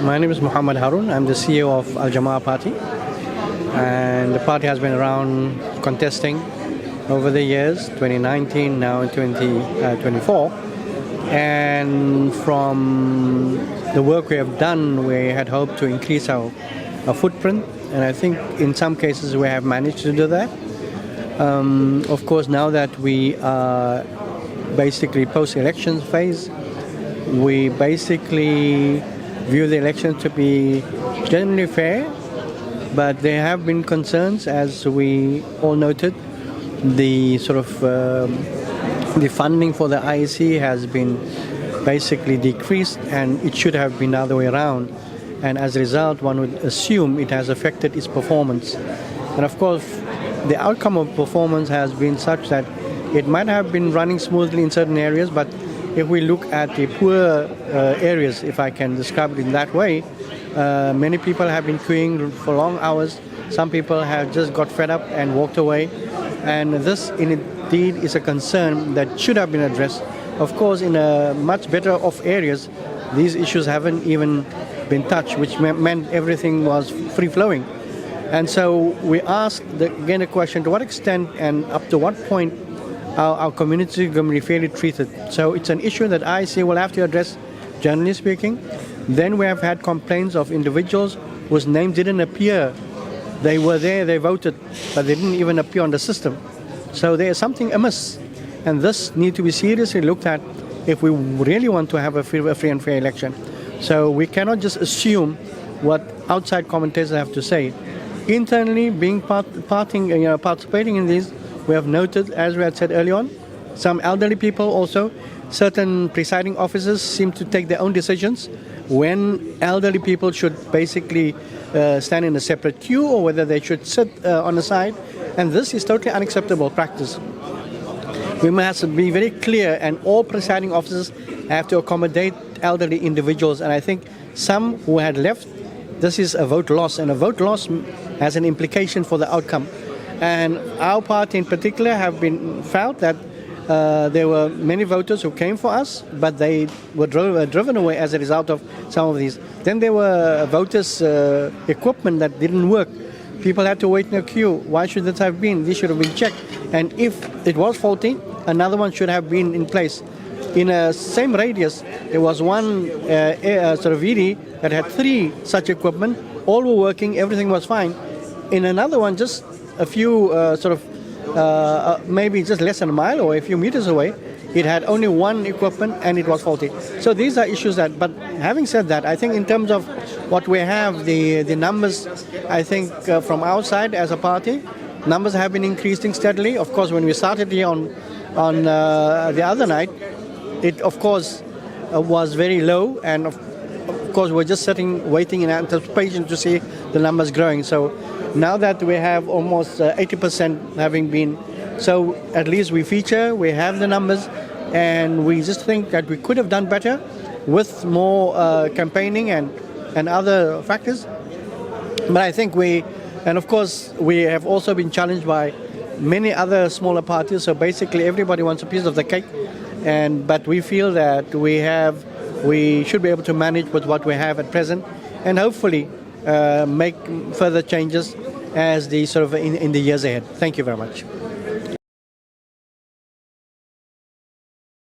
My name is Muhammad Aaron. I'm the CEO of Jama-ah party, and the party has been around contesting over the years, 2019, now in 2024. And from the work we have done, we had hoped to increase our footprint, and I think in some cases we have managed to do that. Of course, now that we are basically post-election phase, we basically view the election to be generally fair, but there have been concerns, as we all noted. The sort of the funding for the IEC has been basically decreased, and it should have been the other way around. And as a result, one would assume it has affected its performance. And of course, the outcome of performance has been such that it might have been running smoothly in certain areas, but if we look at the poor areas, if I can describe it in that way, many people have been queuing for long hours. Some people have just got fed up and walked away. And this indeed is a concern that should have been addressed. Of course, in a much better off areas, these issues haven't even been touched, which meant everything was free-flowing. And so we ask again the question, to what extent and up to what point our community is going to be fairly treated. So it's an issue that IEC will have to address, generally speaking. Then we have had complaints of individuals whose names didn't appear. They were there, they voted, but they didn't even appear on the system. So there is something amiss, and this needs to be seriously looked at if we really want to have a free and fair election. So we cannot just assume what outside commentators have to say. Internally, participating in these, we have noted, as we had said earlier on, some elderly people also, certain presiding officers seem to take their own decisions when elderly people should basically stand in a separate queue, or whether they should sit on the side. And this is totally unacceptable practice. We must be very clear, and all presiding officers have to accommodate elderly individuals. And I think some who had left, this is a vote loss, and a vote loss has an implication for the outcome. And our party in particular have been felt that there were many voters who came for us, but they were driven away as a result of some of these. Then there were voters' equipment that didn't work. People had to wait in a queue. Why should this have been? This should have been checked. And if it was faulty, another one should have been in place. In a same radius, there was one sort of VD that had 3 such equipment. All were working, everything was fine. In another one, just a few maybe just less than a mile or a few meters away, it had only 1 equipment and it was faulty. So these are issues that, but having said that, I think in terms of what we have, the numbers, I think from our side as a party, numbers have been increasing steadily. Of course, when we started here on the other night, it of course was very low, and of course we're just sitting waiting in anticipation to see the numbers growing. So now that we have almost 80% having been, so at least we feature, we have the numbers, and we just think that we could have done better with more campaigning and other factors. But I think and of course we have also been challenged by many other smaller parties, so basically everybody wants a piece of the cake, but we feel that we should be able to manage with what we have at present, and hopefully make further changes as the in the years ahead. Thank you very much.